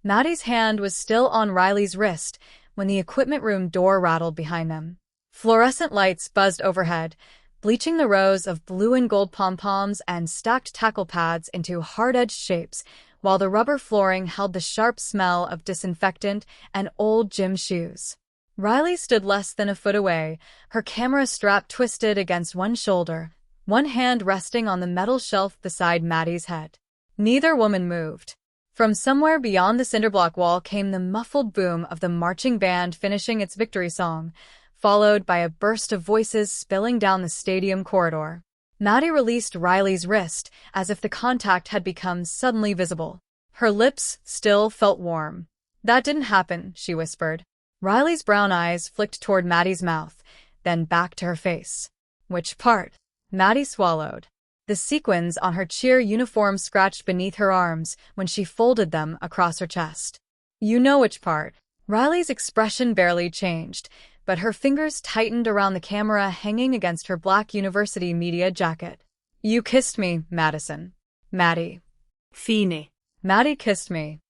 Maddie's hand was still on Riley's wrist when the equipment room door rattled behind them. Fluorescent lights buzzed overhead, bleaching the rows of blue and gold pom-poms and stacked tackle pads into hard-edged shapes, while the rubber flooring held the sharp smell of disinfectant and old gym shoes. Riley stood less than a foot away, her camera strap twisted against one shoulder, one hand resting on the metal shelf beside Maddie's head. Neither woman moved. From somewhere beyond the cinderblock wall came the muffled boom of the marching band finishing its victory song, followed by a burst of voices spilling down the stadium corridor. Maddie released Riley's wrist as if the contact had become suddenly visible. Her lips still felt warm. "That didn't happen," she whispered. Riley's brown eyes flicked toward Maddie's mouth, then back to her face. "Which part?" Maddie swallowed. The sequins on her cheer uniform scratched beneath her arms when she folded them across her chest. "You know which part." Riley's expression barely changed, but her fingers tightened around the camera hanging against her black university media jacket. "You kissed me, Madison." "Maddie." "Fine." "Maddie kissed me."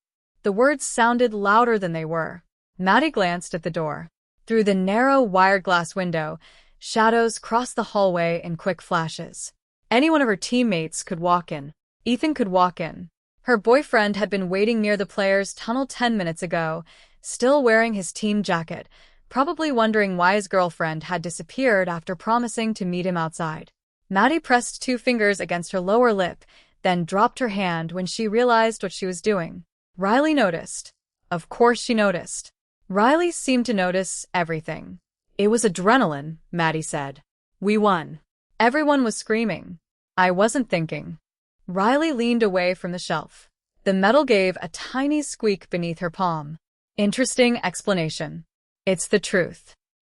The words sounded louder than they were. Maddie glanced at the door. Through the narrow wired glass window, shadows crossed the hallway in quick flashes. Any one of her teammates could walk in. Ethan could walk in. Her boyfriend had been waiting near the players' tunnel 10 minutes ago, still wearing his team jacket, probably wondering why his girlfriend had disappeared after promising to meet him outside. Maddie pressed 2 fingers against her lower lip, then dropped her hand when she realized what she was doing. Riley noticed. Of course she noticed. Riley seemed to notice everything. "It was adrenaline," Maddie said. "We won." Everyone was screaming. "I wasn't thinking." Riley leaned away from the shelf. The metal gave a tiny squeak beneath her palm. "Interesting explanation." "It's the truth."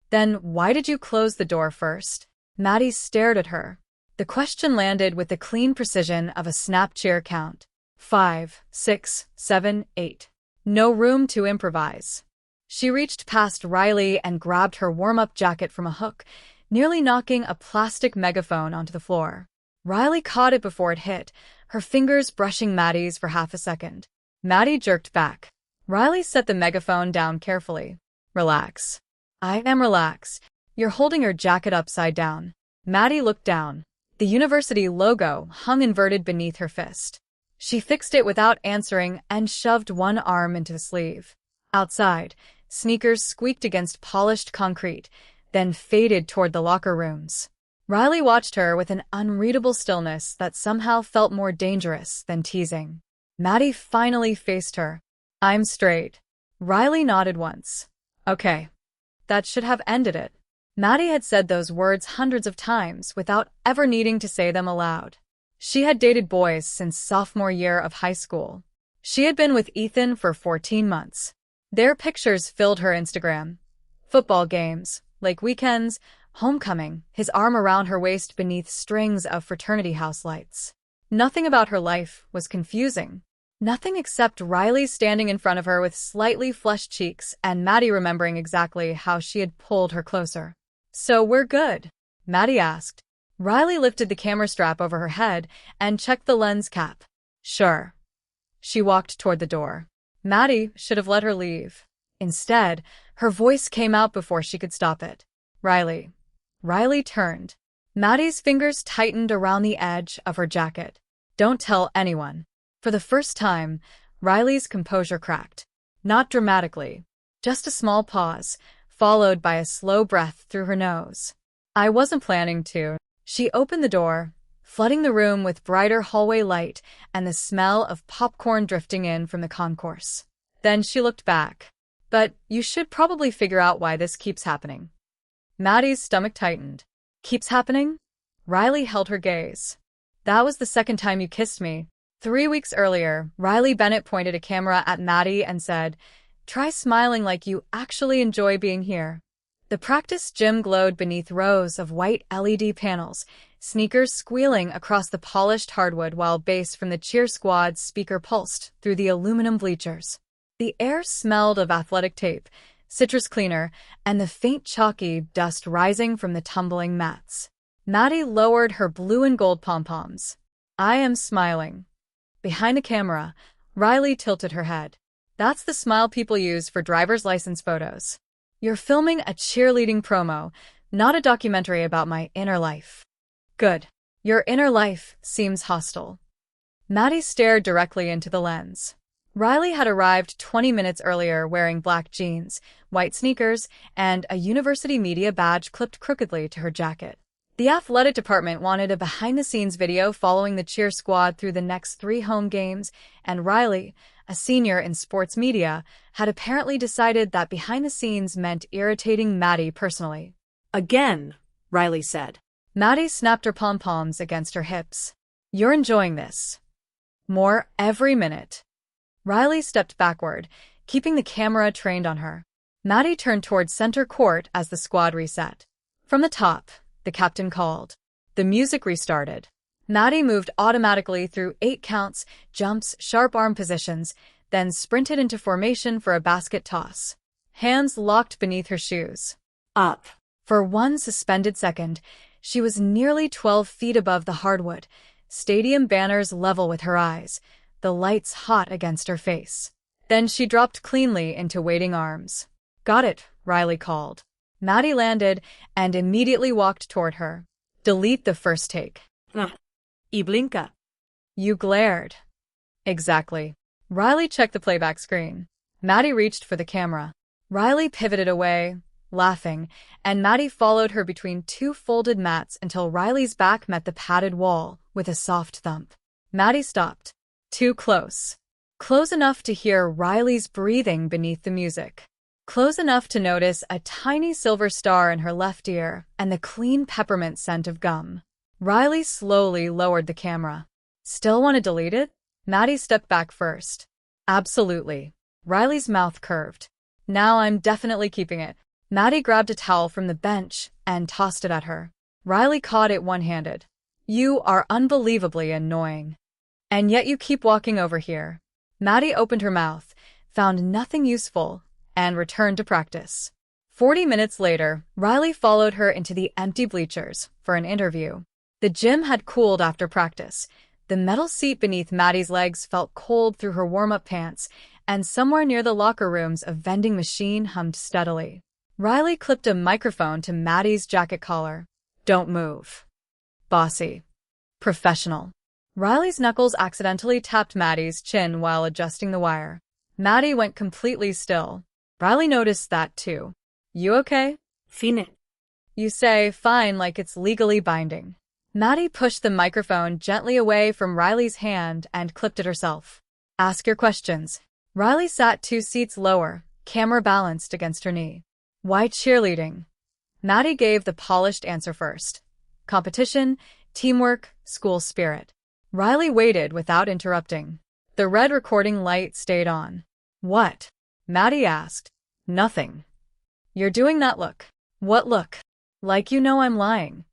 "Then why did you close the door first?" Maddie stared at her. The question landed with the clean precision of a snap cheer count. 5, 6, 7, 8. No room to improvise. She reached past Riley and grabbed her warm-up jacket from a hook, nearly knocking a plastic megaphone onto the floor. Riley caught it before it hit, her fingers brushing Maddie's for half a second. Maddie jerked back. Riley set the megaphone down carefully. "Relax." "I am relaxed. You're holding your jacket upside down." Maddie looked down. The university logo hung inverted beneath her fist. She fixed it without answering and shoved one arm into the sleeve. Outside, sneakers squeaked against polished concrete, then faded toward the locker rooms. Riley watched her with an unreadable stillness that somehow felt more dangerous than teasing. Maddie finally faced her. "I'm straight." Riley nodded once. "Okay." That should have ended it. Maddie had said those words hundreds of times without ever needing to say them aloud. She had dated boys since sophomore year of high school. She had been with Ethan for 14 months. Their pictures filled her Instagram. Football games, lake weekends, homecoming, his arm around her waist beneath strings of fraternity house lights. Nothing about her life was confusing. Nothing except Riley standing in front of her with slightly flushed cheeks and Maddie remembering exactly how she had pulled her closer. "So we're good?" Maddie asked. Riley lifted the camera strap over her head and checked the lens cap. "Sure." She walked toward the door. Maddie should have let her leave. Instead, her voice came out before she could stop it. "Riley." Riley turned. Maddie's fingers tightened around the edge of her jacket. "Don't tell anyone." For the first time, Riley's composure cracked. Not dramatically. Just a small pause, followed by a slow breath through her nose. "I wasn't planning to." She opened the door, flooding the room with brighter hallway light and the smell of popcorn drifting in from the concourse. Then she looked back. "But you should probably figure out why this keeps happening." Maddie's stomach tightened. "Keeps happening?" Riley held her gaze. "That was the second time you kissed me." 3 weeks earlier, Riley Bennett pointed a camera at Maddie and said, "Try smiling like you actually enjoy being here." The practice gym glowed beneath rows of white LED panels, sneakers squealing across the polished hardwood while bass from the cheer squad's speaker pulsed through the aluminum bleachers. The air smelled of athletic tape, citrus cleaner, and the faint chalky dust rising from the tumbling mats. Maddie lowered her blue and gold pom-poms. "I am smiling." Behind the camera, Riley tilted her head. That's the smile people use for driver's license photos. You're filming a cheerleading promo, not a documentary about my inner life. Good. Your inner life seems hostile. Maddie stared directly into the lens. Riley had arrived 20 minutes earlier wearing black jeans, white sneakers, and a university media badge clipped crookedly to her jacket. The athletic department wanted a behind-the-scenes video following the cheer squad through the next 3 home games, and Riley, a senior in sports media, had apparently decided that behind-the-scenes meant irritating Maddie personally. Again, Riley said. Maddie snapped her pom-poms against her hips. You're enjoying this. More every minute. Riley stepped backward, keeping the camera trained on her. Maddie turned towards center court as the squad reset. From the top, the captain called. The music restarted. Maddie moved automatically through 8 counts, jumps, sharp arm positions, then sprinted into formation for a basket toss. Hands locked beneath her shoes. Up. For one suspended second, she was nearly 12 feet above the hardwood, stadium banners level with her eyes, the lights hot against her face. Then she dropped cleanly into waiting arms. Got it, Riley called. Maddie landed and immediately walked toward her. Delete the first take. Y blinka. You glared. Exactly. Riley checked the playback screen. Maddie reached for the camera. Riley pivoted away, laughing, and Maddie followed her between 2 folded mats until Riley's back met the padded wall with a soft thump. Maddie stopped. Too close. Close enough to hear Riley's breathing beneath the music. Close enough to notice a tiny silver star in her left ear and the clean peppermint scent of gum. Riley slowly lowered the camera. Still want to delete it? Maddie stepped back first. Absolutely. Riley's mouth curved. Now I'm definitely keeping it. Maddie grabbed a towel from the bench and tossed it at her. Riley caught it one-handed. You are unbelievably annoying. And yet you keep walking over here. Maddie opened her mouth, found nothing useful, and returned to practice. 40 minutes later, Riley followed her into the empty bleachers for an interview. The gym had cooled after practice. The metal seat beneath Maddie's legs felt cold through her warm-up pants, and somewhere near the locker rooms a vending machine hummed steadily. Riley clipped a microphone to Maddie's jacket collar. Don't move. Bossy. Professional. Riley's knuckles accidentally tapped Maddie's chin while adjusting the wire. Maddie went completely still. Riley noticed that too. You okay? Fine. You say fine like it's legally binding. Maddie pushed the microphone gently away from Riley's hand and clipped it herself. Ask your questions. Riley sat 2 seats lower, camera balanced against her knee. Why cheerleading? Maddie gave the polished answer first. Competition, teamwork, school spirit. Riley waited without interrupting. The red recording light stayed on. What? Maddie asked. Nothing. You're doing that look. What look? Like you know I'm lying.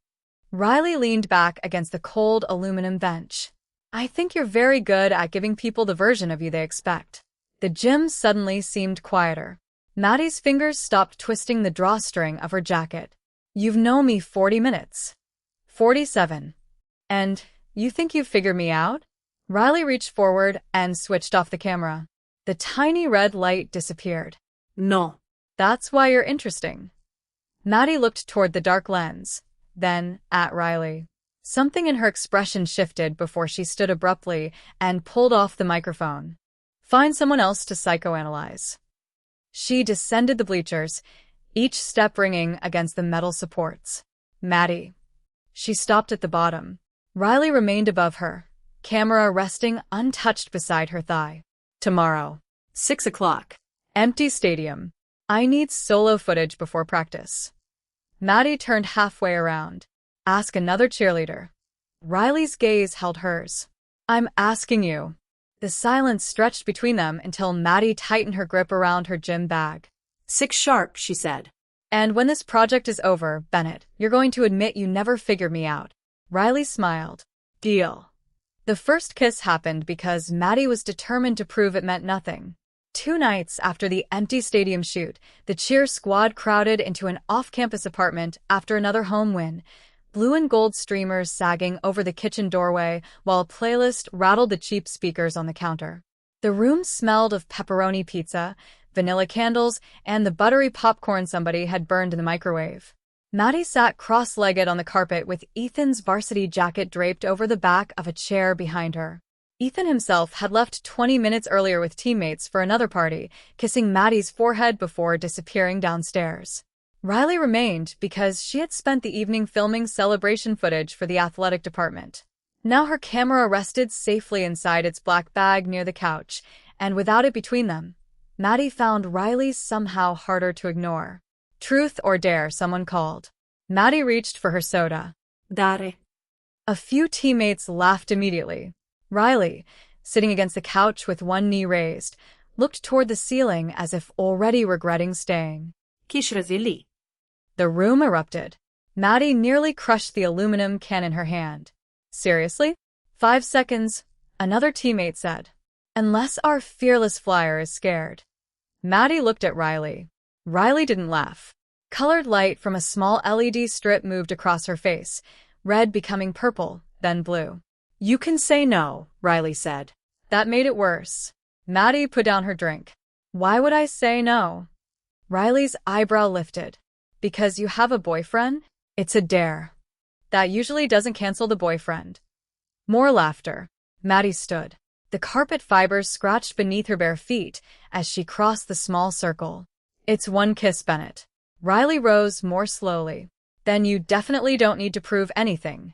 Riley leaned back against the cold aluminum bench. I think you're very good at giving people the version of you they expect. The gym suddenly seemed quieter. Maddie's fingers stopped twisting the drawstring of her jacket. You've known me 40 minutes. 47. And you think you've figured me out? Riley reached forward and switched off the camera. The tiny red light disappeared. No. That's why you're interesting. Maddie looked toward the dark lens, then at Riley. Something in her expression shifted before she stood abruptly and pulled off the microphone. Find someone else to psychoanalyze. She descended the bleachers, each step ringing against the metal supports. Maddie. She stopped at the bottom. Riley remained above her, camera resting untouched beside her thigh. Tomorrow. 6 o'clock. Empty stadium. I need solo footage before practice. Maddie turned halfway around. Ask another cheerleader. Riley's gaze held hers. I'm asking you. The silence stretched between them until Maddie tightened her grip around her gym bag. 6 sharp, she said. And when this project is over, Bennett, you're going to admit you never figured me out. Riley smiled. Deal. The first kiss happened because Maddie was determined to prove it meant nothing. 2 nights after the empty stadium shoot, the cheer squad crowded into an off-campus apartment after another home win, blue and gold streamers sagging over the kitchen doorway while a playlist rattled the cheap speakers on the counter. The room smelled of pepperoni pizza, vanilla candles, and the buttery popcorn somebody had burned in the microwave. Maddie sat cross-legged on the carpet with Ethan's varsity jacket draped over the back of a chair behind her. Ethan himself had left 20 minutes earlier with teammates for another party, kissing Maddie's forehead before disappearing downstairs. Riley remained because she had spent the evening filming celebration footage for the athletic department. Now her camera rested safely inside its black bag near the couch, and without it between them, Maddie found Riley somehow harder to ignore. Truth or dare, someone called. Maddie reached for her soda. Dare. A few teammates laughed immediately. Riley, sitting against the couch with one knee raised, looked toward the ceiling as if already regretting staying. Kishrazili. The room erupted. Maddie nearly crushed the aluminum can in her hand. Seriously? 5 seconds, another teammate said. Unless our fearless flyer is scared. Maddie looked at Riley. Riley didn't laugh. Colored light from a small LED strip moved across her face, red becoming purple, then blue. You can say no, Riley said. That made it worse. Maddie put down her drink. Why would I say no? Riley's eyebrow lifted. Because you have a boyfriend? It's a dare. That usually doesn't cancel the boyfriend. More laughter. Maddie stood. The carpet fibers scratched beneath her bare feet as she crossed the small circle. It's one kiss, Bennett. Riley rose more slowly. Then you definitely don't need to prove anything.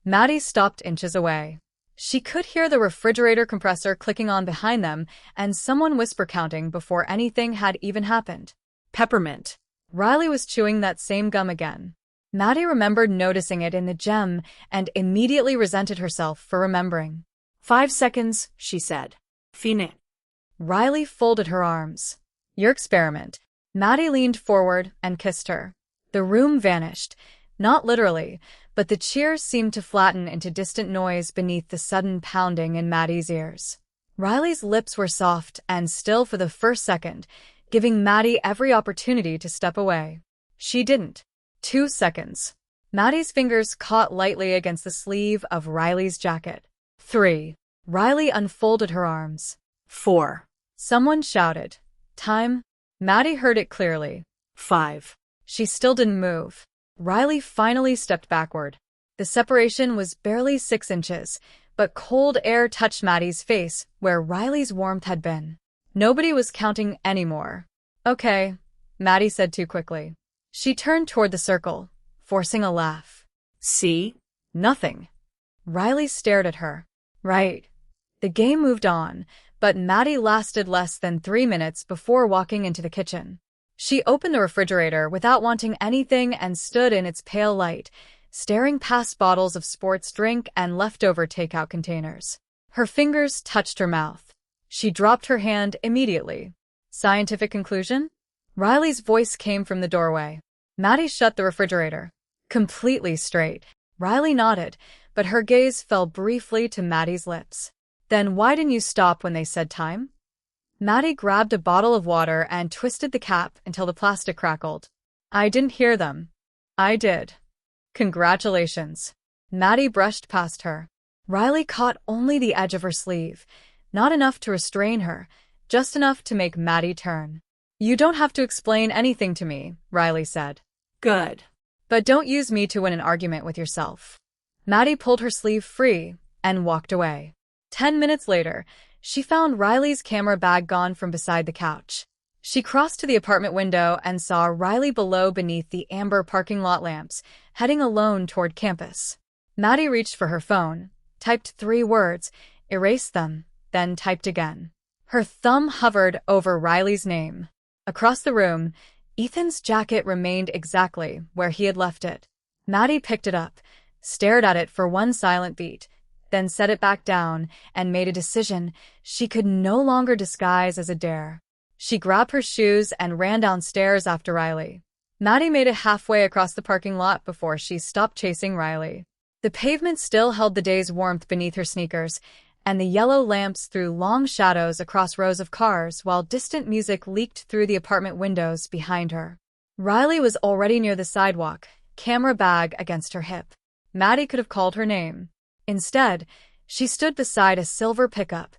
Maddie stopped inches away. She could hear the refrigerator compressor clicking on behind them and someone whisper counting before anything had even happened. Peppermint. Riley was chewing that same gum again. Maddie remembered noticing it in the gem and immediately resented herself for remembering. 5 seconds, she said. Fine. Riley folded her arms. Your experiment. Maddie leaned forward and kissed her. The room vanished. Not literally, but the cheers seemed to flatten into distant noise beneath the sudden pounding in Maddie's ears. Riley's lips were soft and still for the first second, giving Maddie every opportunity to step away. She didn't. 2 seconds. Maddie's fingers caught lightly against the sleeve of Riley's jacket. 3. Riley unfolded her arms. 4. Someone shouted. Time? Maddie heard it clearly. 5. She still didn't move. Riley finally stepped backward. The separation was barely 6 inches, but cold air touched Maddie's face where Riley's warmth had been. Nobody was counting anymore. Okay, Maddie said too quickly. She turned toward the circle, forcing a laugh. See? Nothing. Riley stared at her. Right. The game moved on, but Maddie lasted less than 3 minutes before walking into the kitchen. She opened the refrigerator without wanting anything and stood in its pale light, staring past bottles of sports drink and leftover takeout containers. Her fingers touched her mouth. She dropped her hand immediately. Scientific conclusion? Riley's voice came from the doorway. Maddie shut the refrigerator. Completely straight. Riley nodded, but her gaze fell briefly to Maddie's lips. Then why didn't you stop when they said time? Maddie grabbed a bottle of water and twisted the cap until the plastic crackled. I didn't hear them. I did. Congratulations. Maddie brushed past her. Riley caught only the edge of her sleeve, not enough to restrain her, just enough to make Maddie turn. You don't have to explain anything to me, Riley said. Good. But don't use me to win an argument with yourself. Maddie pulled her sleeve free and walked away. 10 minutes later, she found Riley's camera bag gone from beside the couch. She crossed to the apartment window and saw Riley below beneath the amber parking lot lamps, heading alone toward campus. Maddie reached for her phone, typed 3 words, erased them, then typed again. Her thumb hovered over Riley's name. Across the room, Ethan's jacket remained exactly where he had left it. Maddie picked it up, stared at it for one silent beat, then set it back down and made a decision she could no longer disguise as a dare. She grabbed her shoes and ran downstairs after Riley. Maddie made it halfway across the parking lot before she stopped chasing Riley. The pavement still held the day's warmth beneath her sneakers, and the yellow lamps threw long shadows across rows of cars while distant music leaked through the apartment windows behind her. Riley was already near the sidewalk, camera bag against her hip. Maddie could have called her name. Instead, she stood beside a silver pickup,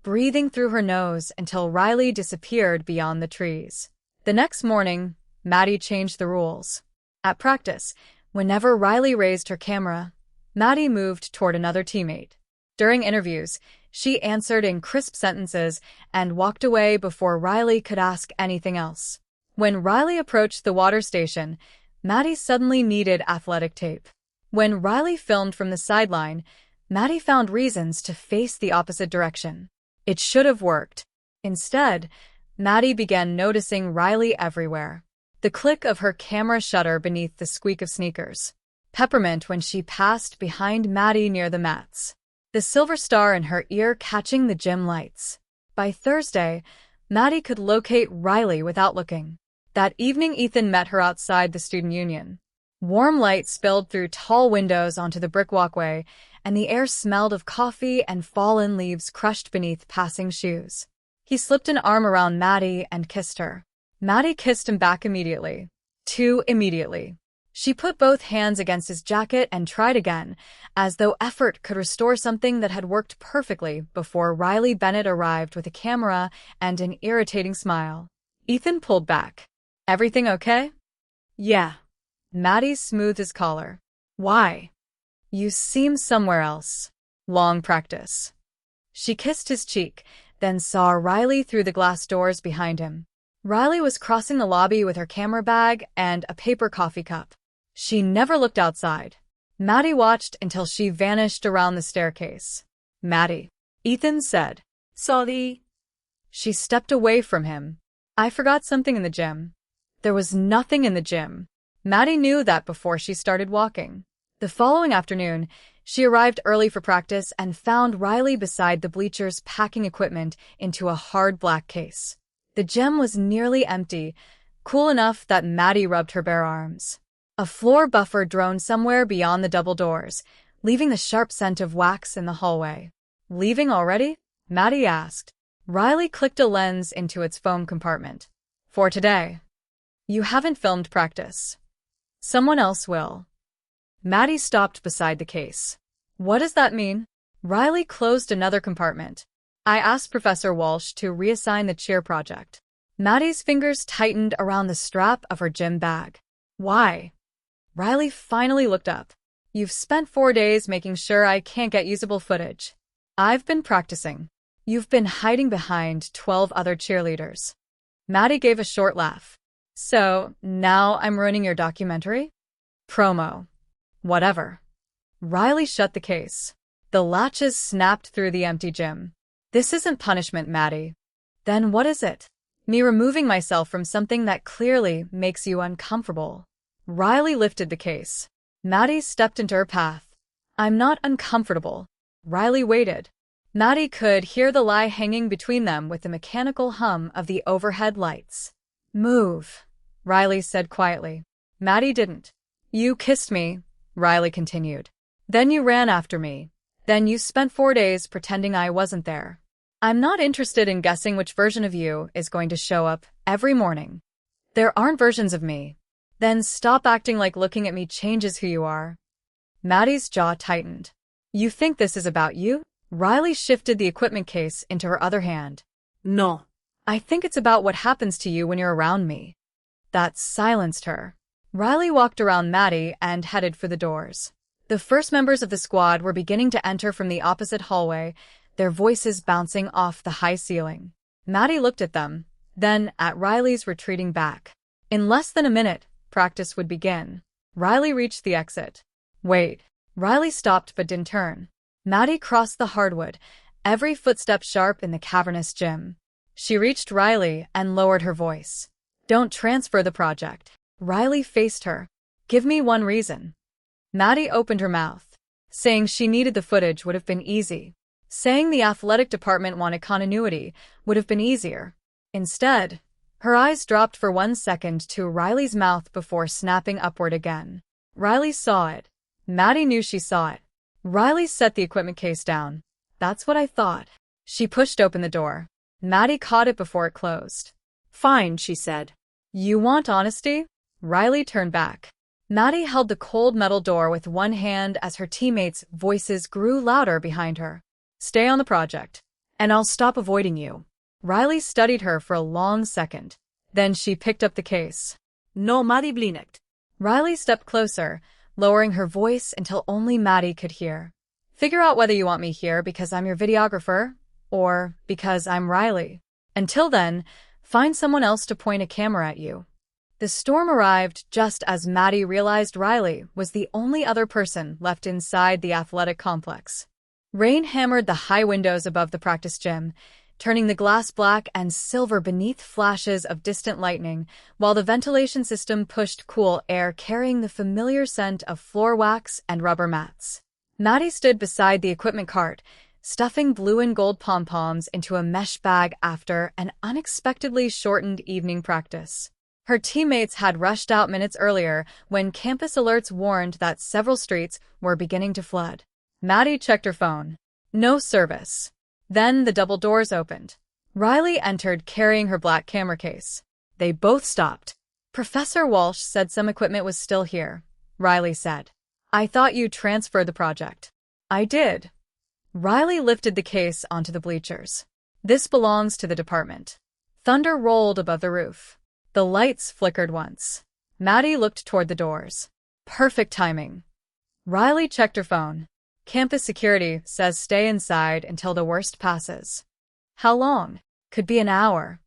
breathing through her nose until Riley disappeared beyond the trees. The next morning, Maddie changed the rules. At practice, whenever Riley raised her camera, Maddie moved toward another teammate. During interviews, she answered in crisp sentences and walked away before Riley could ask anything else. When Riley approached the water station, Maddie suddenly needed athletic tape. When Riley filmed from the sideline, Maddie found reasons to face the opposite direction. It should have worked. Instead, Maddie began noticing Riley everywhere. The click of her camera shutter beneath the squeak of sneakers. Peppermint when she passed behind Maddie near the mats. The silver star in her ear catching the gym lights. By Thursday, Maddie could locate Riley without looking. That evening, Ethan met her outside the student union. Warm light spilled through tall windows onto the brick walkway, and the air smelled of coffee and fallen leaves crushed beneath passing shoes. He slipped an arm around Maddie and kissed her. Maddie kissed him back immediately. Too immediately. She put both hands against his jacket and tried again, as though effort could restore something that had worked perfectly before Riley Bennett arrived with a camera and an irritating smile. Ethan pulled back. "Everything okay?" Yeah. Maddie smoothed his collar. "Why?" "You seem somewhere else." "Long practice." She kissed his cheek, then saw Riley through the glass doors behind him. Riley was crossing the lobby with her camera bag and a paper coffee cup. She never looked outside. Maddie watched until she vanished around the staircase. "Maddie," Ethan said. Sorry. She stepped away from him. "I forgot something in the gym." There was nothing in the gym. Maddie knew that before she started walking. The following afternoon, she arrived early for practice and found Riley beside the bleachers packing equipment into a hard black case. The gym was nearly empty, cool enough that Maddie rubbed her bare arms. A floor buffer droned somewhere beyond the double doors, leaving the sharp scent of wax in the hallway. "Leaving already?" Maddie asked. Riley clicked a lens into its foam compartment. "For today." "You haven't filmed practice." "Someone else will." Maddie stopped beside the case. "What does that mean?" Riley closed another compartment. "I asked Professor Walsh to reassign the cheer project." Maddie's fingers tightened around the strap of her gym bag. "Why?" Riley finally looked up. "You've spent 4 days making sure I can't get usable footage." "I've been practicing." "You've been hiding behind 12 other cheerleaders." Maddie gave a short laugh. "So, now I'm ruining your documentary?" "Promo." "Whatever." Riley shut the case. The latches snapped through the empty gym. "This isn't punishment, Maddie." "Then what is it?" "Me removing myself from something that clearly makes you uncomfortable." Riley lifted the case. Maddie stepped into her path. "I'm not uncomfortable." Riley waited. Maddie could hear the lie hanging between them with the mechanical hum of the overhead lights. "Move," Riley said quietly. Maddie didn't. "You kissed me," Riley continued. "Then you ran after me. Then you spent 4 days pretending I wasn't there. I'm not interested in guessing which version of you is going to show up every morning. There aren't versions of me. Then stop acting like looking at me changes who you are." Maddie's jaw tightened. "You think this is about you?" Riley shifted the equipment case into her other hand. No. "I think it's about what happens to you when you're around me." That silenced her. Riley walked around Maddie and headed for the doors. The first members of the squad were beginning to enter from the opposite hallway, their voices bouncing off the high ceiling. Maddie looked at them, then at Riley's retreating back. In less than a minute, practice would begin. Riley reached the exit. "Wait." Riley stopped but didn't turn. Maddie crossed the hardwood, every footstep sharp in the cavernous gym. She reached Riley and lowered her voice. "Don't transfer the project." Riley faced her. "Give me one reason." Maddie opened her mouth. Saying she needed the footage would have been easy. Saying the athletic department wanted continuity would have been easier. Instead, her eyes dropped for 1 second to Riley's mouth before snapping upward again. Riley saw it. Maddie knew she saw it. Riley set the equipment case down. "That's what I thought." She pushed open the door. Maddie caught it before it closed. "Fine," she said. "You want honesty?" Riley turned back. Maddie held the cold metal door with one hand as her teammates' voices grew louder behind her. "Stay on the project." And I'll stop avoiding you. Riley studied her for a long second. Then she picked up the case. No, Maddie Bennett. Riley stepped closer, lowering her voice until only Maddie could hear. Figure out whether you want me here because I'm your videographer, or because I'm Riley. Until then, find someone else to point a camera at you. The storm arrived just as Maddie realized Riley was the only other person left inside the athletic complex. Rain hammered the high windows above the practice gym, turning the glass black and silver beneath flashes of distant lightning, while the ventilation system pushed cool air carrying the familiar scent of floor wax and rubber mats. Maddie stood beside the equipment cart, stuffing blue and gold pom-poms into a mesh bag after an unexpectedly shortened evening practice. Her teammates had rushed out minutes earlier when campus alerts warned that several streets were beginning to flood. Maddie checked her phone. No service. Then the double doors opened. Riley entered carrying her black camera case. They both stopped. Professor Walsh said some equipment was still here, Riley said. I thought you transferred the project. I did. Riley lifted the case onto the bleachers. This belongs to the department. Thunder rolled above the roof. The lights flickered once. Maddie looked toward the doors. Perfect timing. Riley checked her phone. Campus security says stay inside until the worst passes. How long? Could be an hour.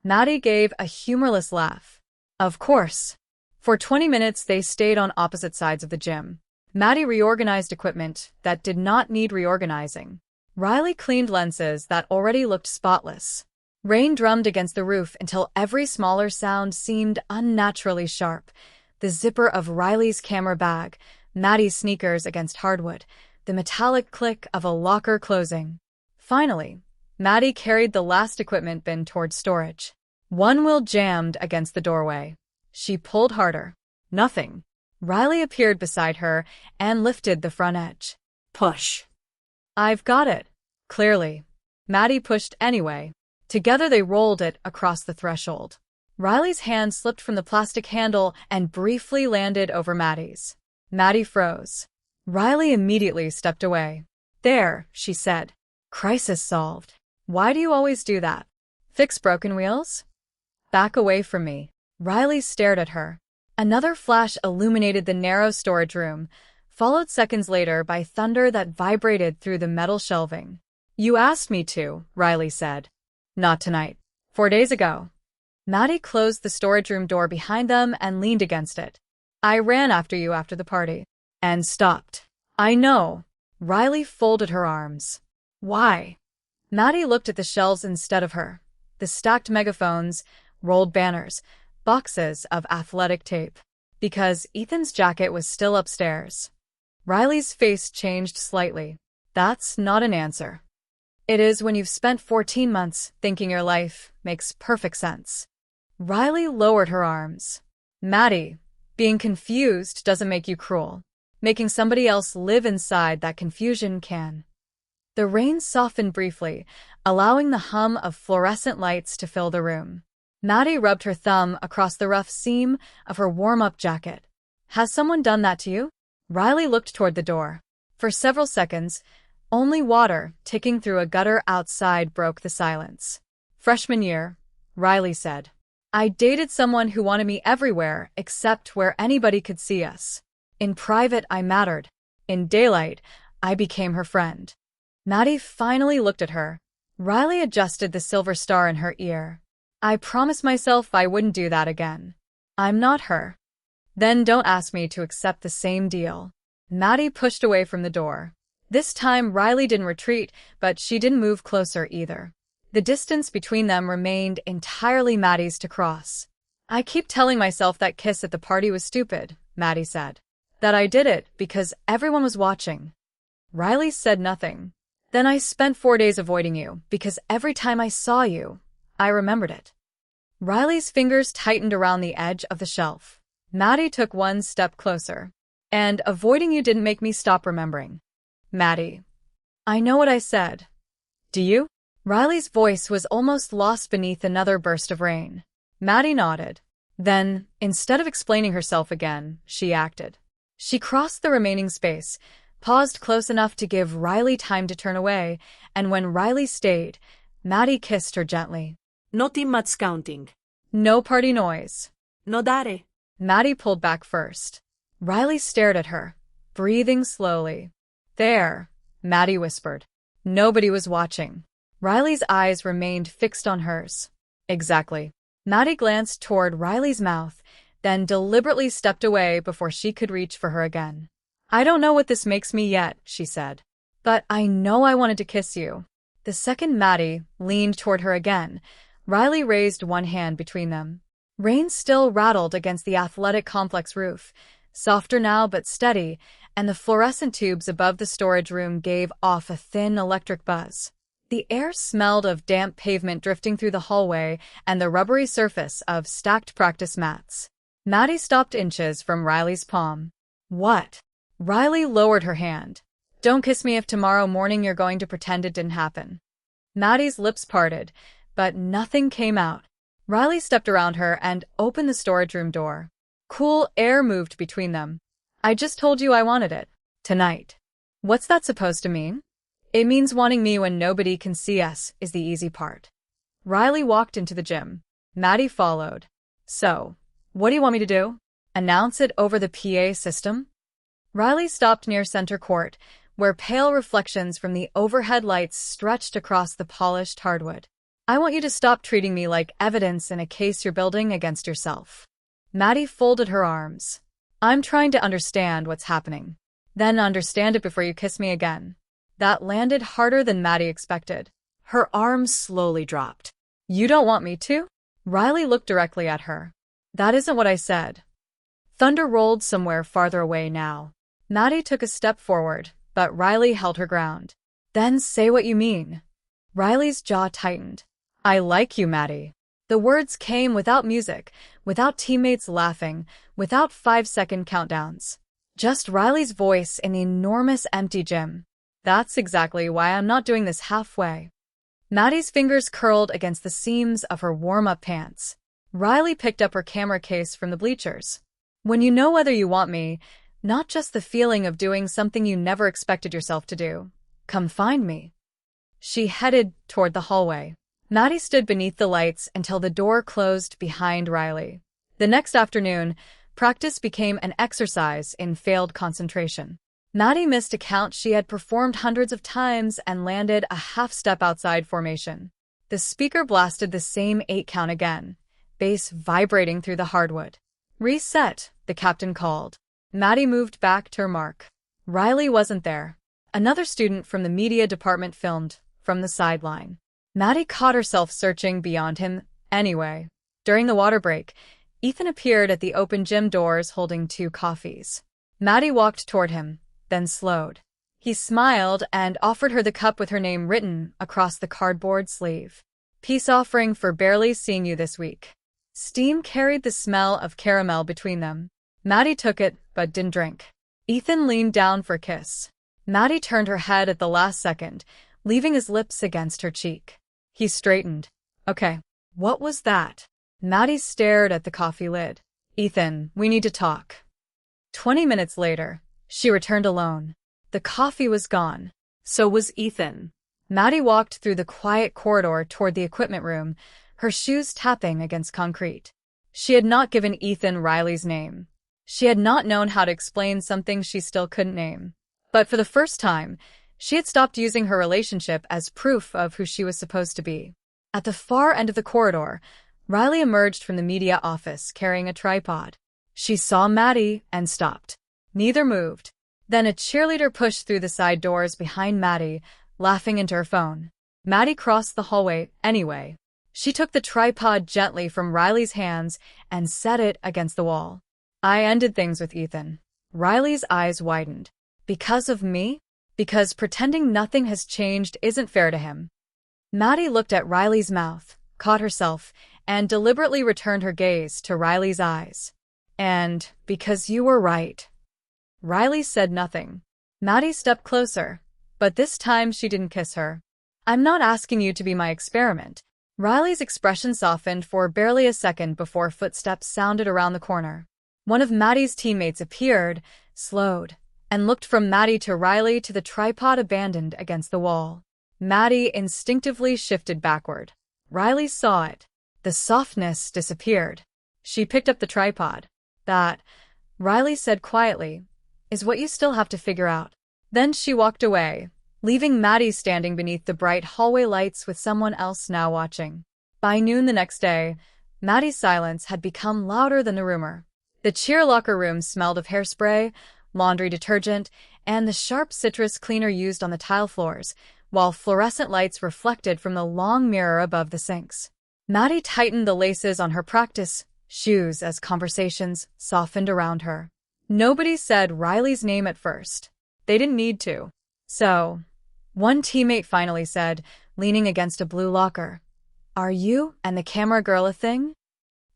Maddie gave a humorless laugh. Of course. For 20 minutes they stayed on opposite sides of the gym. Maddie reorganized equipment that did not need reorganizing. Riley cleaned lenses that already looked spotless. Rain drummed against the roof until every smaller sound seemed unnaturally sharp. The zipper of Riley's camera bag, Maddie's sneakers against hardwood, the metallic click of a locker closing. Finally, Maddie carried the last equipment bin toward storage. One wheel jammed against the doorway. She pulled harder. Nothing. Riley appeared beside her and lifted the front edge. Push. I've got it. Clearly. Maddie pushed anyway. Together they rolled it across the threshold. Riley's hand slipped from the plastic handle and briefly landed over Maddie's. Maddie froze. Riley immediately stepped away. There, she said. Crisis solved. Why do you always do that? Fix broken wheels? Back away from me. Riley stared at her. Another flash illuminated the narrow storage room, followed seconds later by thunder that vibrated through the metal shelving. You asked me to, Riley said. Not tonight. 4 days ago. Maddie closed the storage room door behind them and leaned against it. I ran after you after the party. And stopped. I know. Riley folded her arms. Why? Maddie looked at the shelves instead of her. The stacked megaphones, rolled banners, boxes of athletic tape. Because Ethan's jacket was still upstairs. Riley's face changed slightly. That's not an answer. It is when you've spent 14 months thinking your life makes perfect sense. Riley lowered her arms. Maddie, being confused doesn't make you cruel. Making somebody else live inside that confusion can. The rain softened briefly, allowing the hum of fluorescent lights to fill the room. Maddie rubbed her thumb across the rough seam of her warm-up jacket. Has someone done that to you? Riley looked toward the door. For several seconds, only water ticking through a gutter outside broke the silence. Freshman year, Riley said. I dated someone who wanted me everywhere except where anybody could see us. In private, I mattered. In daylight, I became her friend. Maddie finally looked at her. Riley adjusted the silver star in her ear. I promised myself I wouldn't do that again. I'm not her. Then don't ask me to accept the same deal. Maddie pushed away from the door. This time, Riley didn't retreat, but she didn't move closer either. The distance between them remained entirely Maddie's to cross. I keep telling myself that kiss at the party was stupid, Maddie said. That I did it because everyone was watching. Riley said nothing. Then I spent 4 days avoiding you because every time I saw you, I remembered it. Riley's fingers tightened around the edge of the shelf. Maddie took one step closer. And avoiding you didn't make me stop remembering. Maddie. I know what I said. Do you? Riley's voice was almost lost beneath another burst of rain. Maddie nodded. Then, instead of explaining herself again, she acted. She crossed the remaining space, paused close enough to give Riley time to turn away, and when Riley stayed, Maddie kissed her gently. No team much counting. No party noise. No dare. Maddie pulled back first. Riley stared at her, breathing slowly. There, Maddie whispered. Nobody was watching. Riley's eyes remained fixed on hers. Exactly. Maddie glanced toward Riley's mouth, then deliberately stepped away before she could reach for her again. I don't know what this makes me yet, she said. But I know I wanted to kiss you. The second Maddie leaned toward her again, Riley raised one hand between them. Rain still rattled against the athletic complex roof, softer now but steady, and the fluorescent tubes above the storage room gave off a thin electric buzz. The air smelled of damp pavement drifting through the hallway and the rubbery surface of stacked practice mats. Maddie stopped inches from Riley's palm. What? Riley lowered her hand. Don't kiss me if tomorrow morning you're going to pretend it didn't happen. Maddie's lips parted, but nothing came out. Riley stepped around her and opened the storage room door. Cool air moved between them. I just told you I wanted it. Tonight. What's that supposed to mean? It means wanting me when nobody can see us is the easy part. Riley walked into the gym. Maddie followed. So, what do you want me to do? Announce it over the PA system? Riley stopped near center court, where pale reflections from the overhead lights stretched across the polished hardwood. I want you to stop treating me like evidence in a case you're building against yourself. Maddie folded her arms. I'm trying to understand what's happening. Then understand it before you kiss me again. That landed harder than Maddie expected. Her arms slowly dropped. You don't want me to? Riley looked directly at her. That isn't what I said. Thunder rolled somewhere farther away now. Maddie took a step forward, but Riley held her ground. Then say what you mean. Riley's jaw tightened. I like you, Maddie. The words came without music, without teammates laughing, without 5-second countdowns. Just Riley's voice in the enormous empty gym. That's exactly why I'm not doing this halfway. Maddie's fingers curled against the seams of her warm-up pants. Riley picked up her camera case from the bleachers. When you know whether you want me, not just the feeling of doing something you never expected yourself to do, come find me. She headed toward the hallway. Maddie stood beneath the lights until the door closed behind Riley. The next afternoon, practice became an exercise in failed concentration. Maddie missed a count she had performed hundreds of times and landed a half-step outside formation. The speaker blasted the same 8 count again, bass vibrating through the hardwood. Reset, the captain called. Maddie moved back to her mark. Riley wasn't there. Another student from the media department filmed from the sideline. Maddie caught herself searching beyond him anyway. During the water break, Ethan appeared at the open gym doors holding 2 coffees. Maddie walked toward him, then slowed. He smiled and offered her the cup with her name written across the cardboard sleeve. Peace offering for barely seeing you this week. Steam carried the smell of caramel between them. Maddie took it, but didn't drink. Ethan leaned down for a kiss. Maddie turned her head at the last second, leaving his lips against her cheek. He straightened. Okay, what was that? Maddie stared at the coffee lid. Ethan, we need to talk. 20 minutes later, she returned alone. The coffee was gone. So was Ethan. Maddie walked through the quiet corridor toward the equipment room, her shoes tapping against concrete. She had not given Ethan Riley's name. She had not known how to explain something she still couldn't name. But for the first time, she had stopped using her relationship as proof of who she was supposed to be. At the far end of the corridor, Riley emerged from the media office carrying a tripod. She saw Maddie and stopped. Neither moved. Then a cheerleader pushed through the side doors behind Maddie, laughing into her phone. Maddie crossed the hallway anyway. She took the tripod gently from Riley's hands and set it against the wall. I ended things with Ethan. Riley's eyes widened. Because of me? Because pretending nothing has changed isn't fair to him. Maddie looked at Riley's mouth, caught herself, and deliberately returned her gaze to Riley's eyes. And because you were right. Riley said nothing. Maddie stepped closer, but this time she didn't kiss her. I'm not asking you to be my experiment. Riley's expression softened for barely a second before footsteps sounded around the corner. One of Maddie's teammates appeared, slowed, and looked from Maddie to Riley to the tripod abandoned against the wall. Maddie instinctively shifted backward. Riley saw it. The softness disappeared. She picked up the tripod. That, Riley said quietly, is what you still have to figure out. Then she walked away, leaving Maddie standing beneath the bright hallway lights with someone else now watching. By noon the next day, Maddie's silence had become louder than the rumor. The cheer locker room smelled of hairspray, laundry detergent, and the sharp citrus cleaner used on the tile floors, while fluorescent lights reflected from the long mirror above the sinks. Maddie tightened the laces on her practice shoes as conversations softened around her. Nobody said Riley's name at first. They didn't need to. So, one teammate finally said, leaning against a blue locker, "Are you and the camera girl a thing?"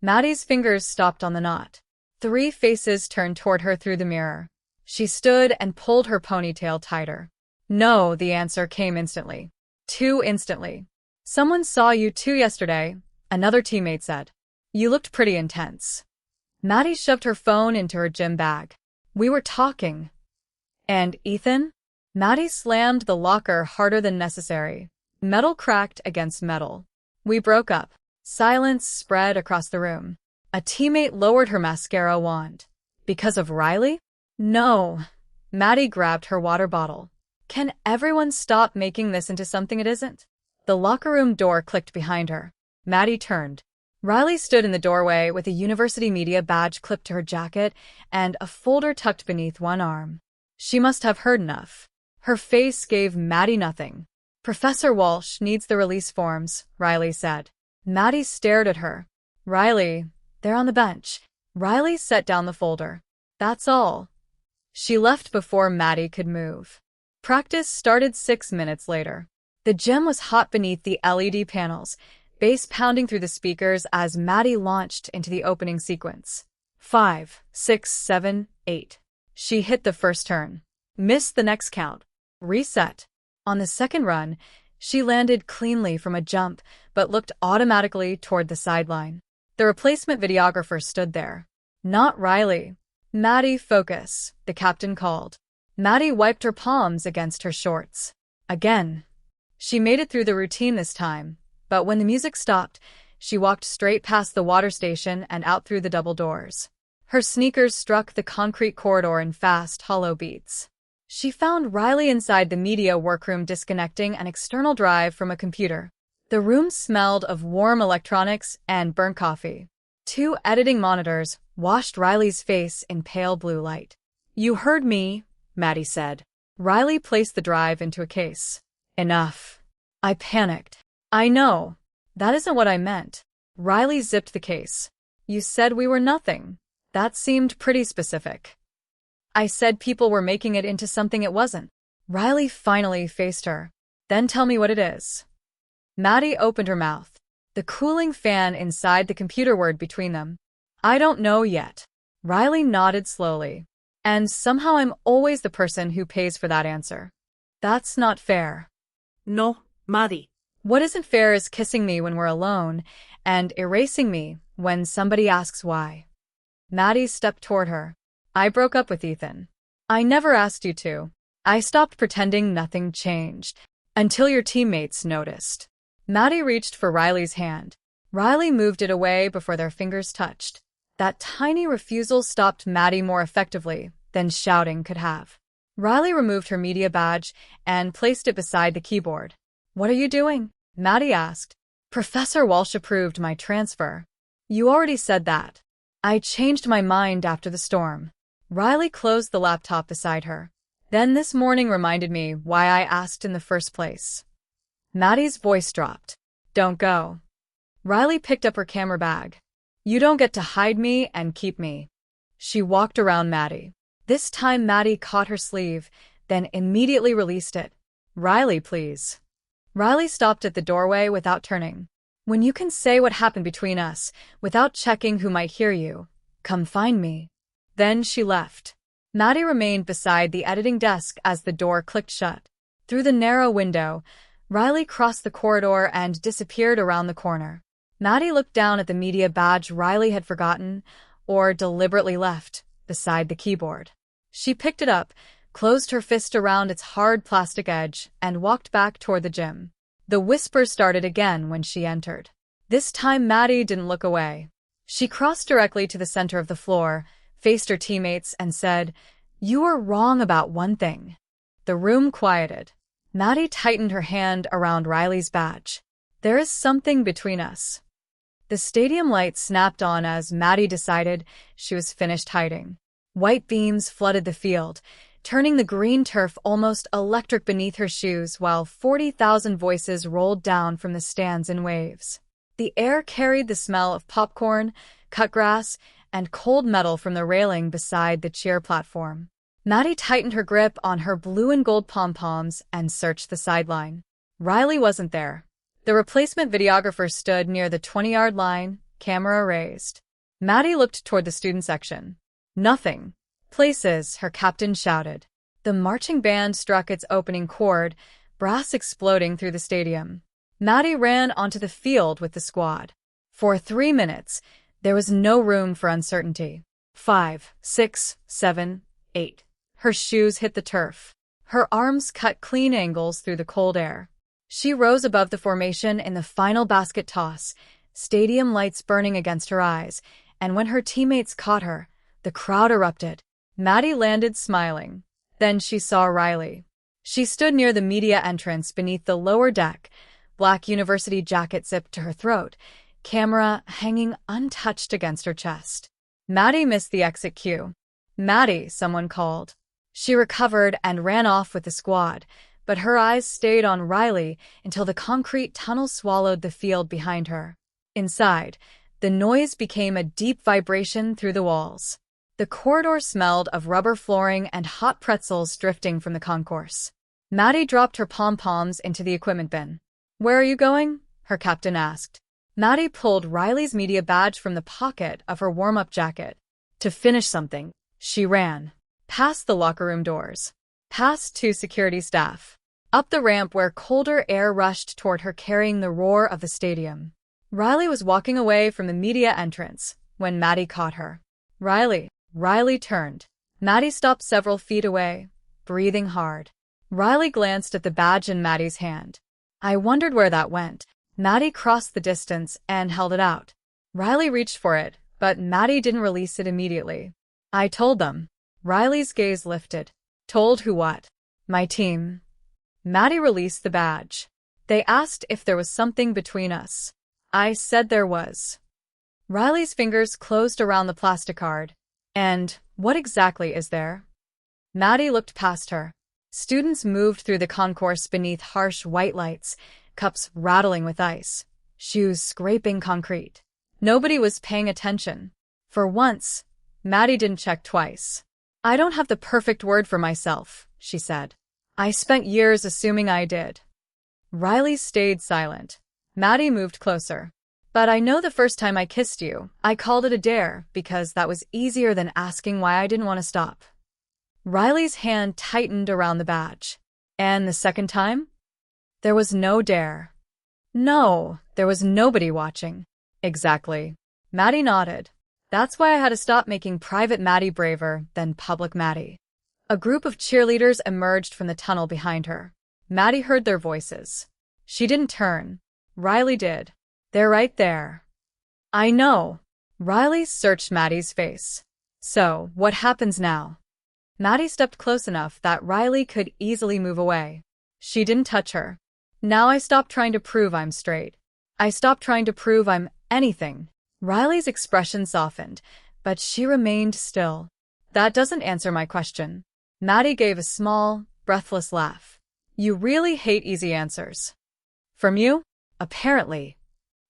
Maddie's fingers stopped on the knot. 3 faces turned toward her through the mirror. She stood and pulled her ponytail tighter. No, the answer came instantly. Too instantly. "Someone saw you too yesterday," another teammate said. "You looked pretty intense." Maddie shoved her phone into her gym bag. "We were talking." "And Ethan?" Maddie slammed the locker harder than necessary. Metal cracked against metal. "We broke up." Silence spread across the room. A teammate lowered her mascara wand. "Because of Riley?" "No." Maddie grabbed her water bottle. "Can everyone stop making this into something it isn't?" The locker room door clicked behind her. Maddie turned. Riley stood in the doorway with a university media badge clipped to her jacket and a folder tucked beneath one arm. She must have heard enough. Her face gave Maddie nothing. "Professor Walsh needs the release forms," Riley said. Maddie stared at her. "Riley, they're on the bench." Riley set down the folder. "That's all." She left before Maddie could move. Practice started 6 minutes later. The gym was hot beneath the LED panels, bass pounding through the speakers as Maddie launched into the opening sequence. 5, 6, 7, 8. She hit the first turn. Missed the next count. Reset. On the second run, she landed cleanly from a jump, but looked automatically toward the sideline. The replacement videographer stood there. "Not Riley." "Maddie, focus," the captain called. Maddie wiped her palms against her shorts. Again. She made it through the routine this time, but when the music stopped, she walked straight past the water station and out through the double doors. Her sneakers struck the concrete corridor in fast, hollow beats. She found Riley inside the media workroom disconnecting an external drive from a computer. The room smelled of warm electronics and burnt coffee. 2 editing monitors washed Riley's face in pale blue light. "You heard me," Maddie said. Riley placed the drive into a case. "Enough." I panicked. "I know. That isn't what I meant." Riley zipped the case. "You said we were nothing." That seemed pretty specific. "I said people were making it into something it wasn't." Riley finally faced her. "Then tell me what it is." Maddie opened her mouth. The cooling fan inside the computer whirred between them. "I don't know yet." Riley nodded slowly. "And somehow I'm always the person who pays for that answer. That's not fair." No, Maddie. What isn't fair is kissing me when we're alone and erasing me when somebody asks why. Maddie stepped toward her. "I broke up with Ethan. I never asked you to. I stopped pretending nothing changed. Until your teammates noticed." Maddie reached for Riley's hand. Riley moved it away before their fingers touched. That tiny refusal stopped Maddie more effectively than shouting could have. Riley removed her media badge and placed it beside the keyboard. "What are you doing?" Maddie asked. "Professor Walsh approved my transfer." "You already said that." "I changed my mind after the storm." Riley closed the laptop beside her. "Then this morning reminded me why I asked in the first place." Maddie's voice dropped. "Don't go." Riley picked up her camera bag. "You don't get to hide me and keep me." She walked around Maddie. This time Maddie caught her sleeve, then immediately released it. "Riley, please." Riley stopped at the doorway without turning. "When you can say what happened between us without checking who might hear you, come find me." Then she left. Maddie remained beside the editing desk as the door clicked shut. Through the narrow window, Riley crossed the corridor and disappeared around the corner. Maddie looked down at the media badge Riley had forgotten, or deliberately left, beside the keyboard. She picked it up, closed her fist around its hard plastic edge, and walked back toward the gym. The whispers started again when she entered. This time Maddie didn't look away. She crossed directly to the center of the floor, faced her teammates, and said, "You are wrong about one thing." The room quieted. Maddie tightened her hand around Riley's badge. "There is something between us." The stadium lights snapped on as Maddie decided she was finished hiding. White beams flooded the field, turning the green turf almost electric beneath her shoes while 40,000 voices rolled down from the stands in waves. The air carried the smell of popcorn, cut grass, and cold metal from the railing beside the cheer platform. Maddie tightened her grip on her blue and gold pom-poms and searched the sideline. Riley wasn't there. The replacement videographer stood near the 20-yard line, camera raised. Maddie looked toward the student section. "Nothing." "Places," her captain shouted. The marching band struck its opening chord, brass exploding through the stadium. Maddie ran onto the field with the squad. For 3 minutes, there was no room for uncertainty. 5, 6, 7, 8. Her shoes hit the turf. Her arms cut clean angles through the cold air. She rose above the formation in the final basket toss, stadium lights burning against her eyes, and when her teammates caught her, the crowd erupted. Maddie landed smiling. Then she saw Riley. She stood near the media entrance beneath the lower deck, black university jacket zipped to her throat, camera hanging untouched against her chest. Maddie missed the exit cue. "Maddie," someone called. She recovered and ran off with the squad, but her eyes stayed on Riley until the concrete tunnel swallowed the field behind her. Inside, the noise became a deep vibration through the walls. The corridor smelled of rubber flooring and hot pretzels drifting from the concourse. Maddie dropped her pom-poms into the equipment bin. "Where are you going?" her captain asked. Maddie pulled Riley's media badge from the pocket of her warm-up jacket. "To finish something." She ran. Past the locker room doors. Past 2 security staff. Up the ramp where colder air rushed toward her carrying the roar of the stadium. Riley was walking away from the media entrance when Maddie caught her. "Riley." Riley turned. Maddie stopped several feet away, breathing hard. Riley glanced at the badge in Maddie's hand. "I wondered where that went." Maddie crossed the distance and held it out. Riley reached for it, but Maddie didn't release it immediately. "I told them." Riley's gaze lifted. "Told who what?" "My team." Maddie released the badge. "They asked if there was something between us. I said there was." Riley's fingers closed around the plastic card. "And what exactly is there?" Maddie looked past her. Students moved through the concourse beneath harsh white lights, cups rattling with ice, shoes scraping concrete. Nobody was paying attention. For once, Maddie didn't check twice. "I don't have the perfect word for myself," she said. "I spent years assuming I did." Riley stayed silent. Maddie moved closer. "But I know the first time I kissed you, I called it a dare because that was easier than asking why I didn't want to stop." Riley's hand tightened around the badge. "And the second time?" "There was no dare." "No, there was nobody watching." "Exactly." Maddie nodded. "That's why I had to stop making private Maddie braver than public Maddie." A group of cheerleaders emerged from the tunnel behind her. Maddie heard their voices. She didn't turn. Riley did. "They're right there." "I know." Riley searched Maddie's face. "So, what happens now?" Maddie stepped close enough that Riley could easily move away. She didn't touch her. "Now I stop trying to prove I'm straight. I stop trying to prove I'm anything." Riley's expression softened, but she remained still. "That doesn't answer my question." Maddie gave a small, breathless laugh. "You really hate easy answers." "From you?" "Apparently."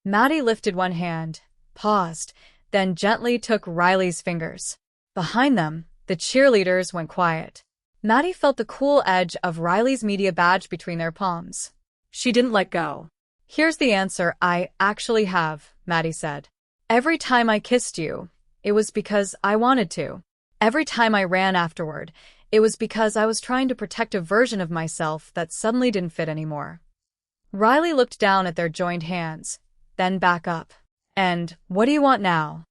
Maddie lifted one hand, paused, then gently took Riley's fingers. Behind them, the cheerleaders went quiet. Maddie felt the cool edge of Riley's media badge between their palms. She didn't let go. "Here's the answer I actually have," Maddie said. "Every time I kissed you, it was because I wanted to. Every time I ran afterward, it was because I was trying to protect a version of myself that suddenly didn't fit anymore." Riley looked down at their joined hands, then back up. "And what do you want now?"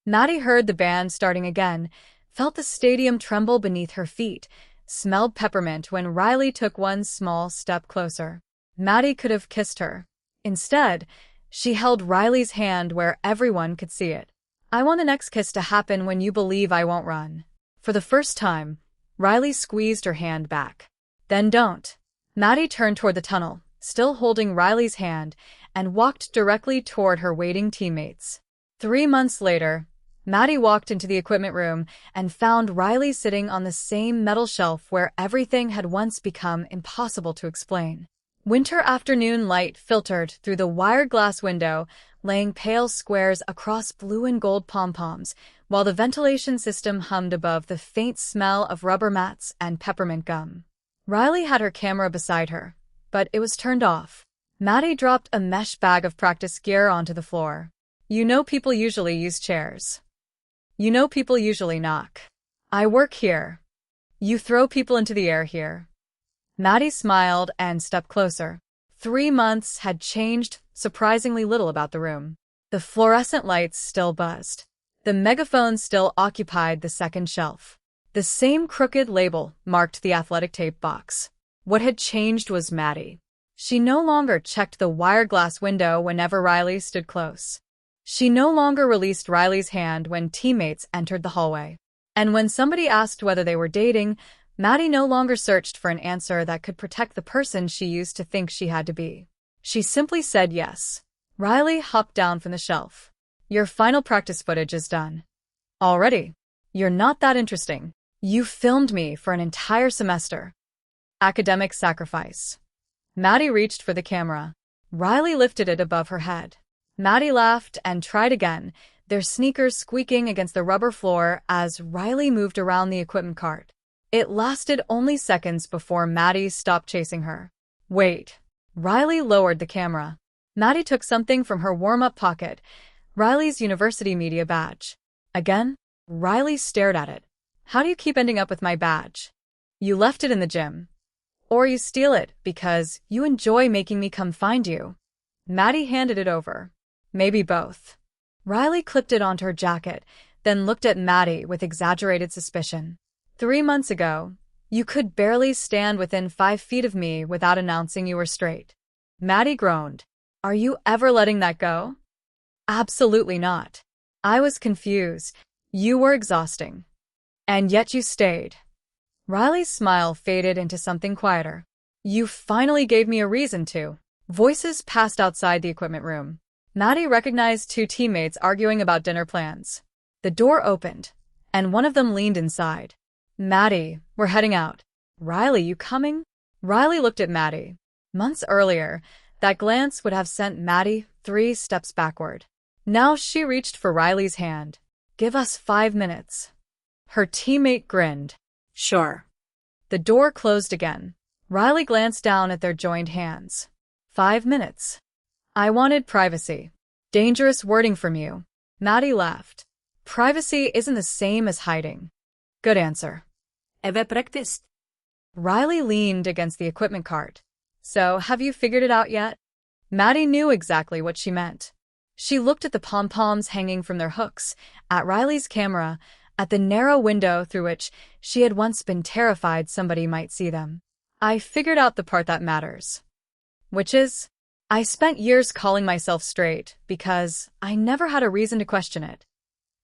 Maddie heard the band starting again, felt the stadium tremble beneath her feet, smelled peppermint when Riley took one small step closer. Maddie could have kissed her. Instead, she held Riley's hand where everyone could see it. I want the next kiss to happen when you believe I won't run. For the first time, Riley squeezed her hand back. Then don't. Maddie turned toward the tunnel, still holding Riley's hand, and walked directly toward her waiting teammates. 3 months later, Maddie walked into the equipment room and found Riley sitting on the same metal shelf where everything had once become impossible to explain. Winter afternoon light filtered through the wired glass window, laying pale squares across blue and gold pom-poms, while the ventilation system hummed above the faint smell of rubber mats and peppermint gum. Riley had her camera beside her, but it was turned off. Maddie dropped a mesh bag of practice gear onto the floor. You know people usually use chairs. You know people usually knock. I work here. You throw people into the air here. Maddie smiled and stepped closer. 3 months had changed surprisingly little about the room. The fluorescent lights still buzzed. The megaphone still occupied the second shelf. The same crooked label marked the athletic tape box. What had changed was Maddie. She no longer checked the wire glass window whenever Riley stood close. She no longer released Riley's hand when teammates entered the hallway. And when somebody asked whether they were dating, Maddie no longer searched for an answer that could protect the person she used to think she had to be. She simply said yes. Riley hopped down from the shelf. Your final practice footage is done. Already? You're not that interesting. You filmed me for an entire semester. Academic sacrifice. Maddie reached for the camera. Riley lifted it above her head. Maddie laughed and tried again, their sneakers squeaking against the rubber floor as Riley moved around the equipment cart. It lasted only seconds before Maddie stopped chasing her. Wait. Riley lowered the camera. Maddie took something from her warm-up pocket, Riley's university media badge. Again, Riley stared at it. How do you keep ending up with my badge? You left it in the gym. Or you steal it because you enjoy making me come find you. Maddie handed it over. Maybe both. Riley clipped it onto her jacket, then looked at Maddie with exaggerated suspicion. 3 months ago, you could barely stand within 5 feet of me without announcing you were straight. Maddie groaned. Are you ever letting that go? Absolutely not. I was confused. You were exhausting. And yet you stayed. Riley's smile faded into something quieter. You finally gave me a reason to. Voices passed outside the equipment room. Maddie recognized 2 teammates arguing about dinner plans. The door opened, and one of them leaned inside. Maddie, we're heading out. Riley, you coming? Riley looked at Maddie. Months earlier, that glance would have sent Maddie 3 steps backward. Now she reached for Riley's hand. Give us 5 minutes. Her teammate grinned. Sure. The door closed again. Riley glanced down at their joined hands. 5 minutes. I wanted privacy. Dangerous wording from you. Maddie laughed. Privacy isn't the same as hiding. Good answer. Have I practiced? Riley leaned against the equipment cart. So, have you figured it out yet? Maddie knew exactly what she meant. She looked at the pom-poms hanging from their hooks, at Riley's camera, at the narrow window through which she had once been terrified somebody might see them. I figured out the part that matters. Which is, I spent years calling myself straight because I never had a reason to question it.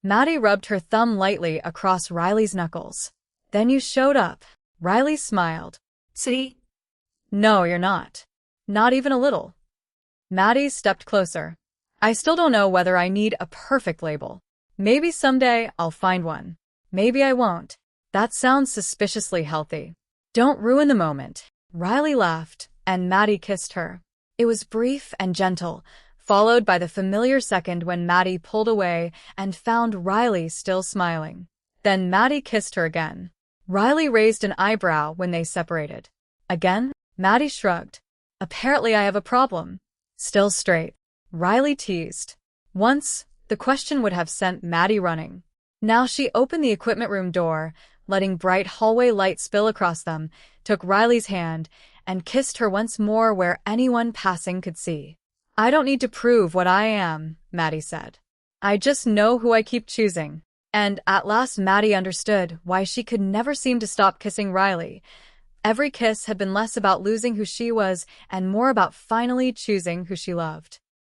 Maddie rubbed her thumb lightly across Riley's knuckles. Then you showed up. Riley smiled. See? No, you're not. Not even a little. Maddie stepped closer. I still don't know whether I need a perfect label. Maybe someday I'll find one. Maybe I won't. That sounds suspiciously healthy. Don't ruin the moment. Riley laughed, and Maddie kissed her. It was brief and gentle, followed by the familiar second when Maddie pulled away and found Riley still smiling. Then Maddie kissed her again. Riley raised an eyebrow when they separated. Again, Maddie shrugged. Apparently I have a problem. Still straight. Riley teased. Once, the question would have sent Maddie running. Now she opened the equipment room door, letting bright hallway light spill across them, took Riley's hand, and kissed her once more where anyone passing could see. I don't need to prove what I am, Maddie said. I just know who I keep choosing. And at last Maddie understood why she could never seem to stop kissing Riley. Every kiss had been less about losing who she was and more about finally choosing who she loved.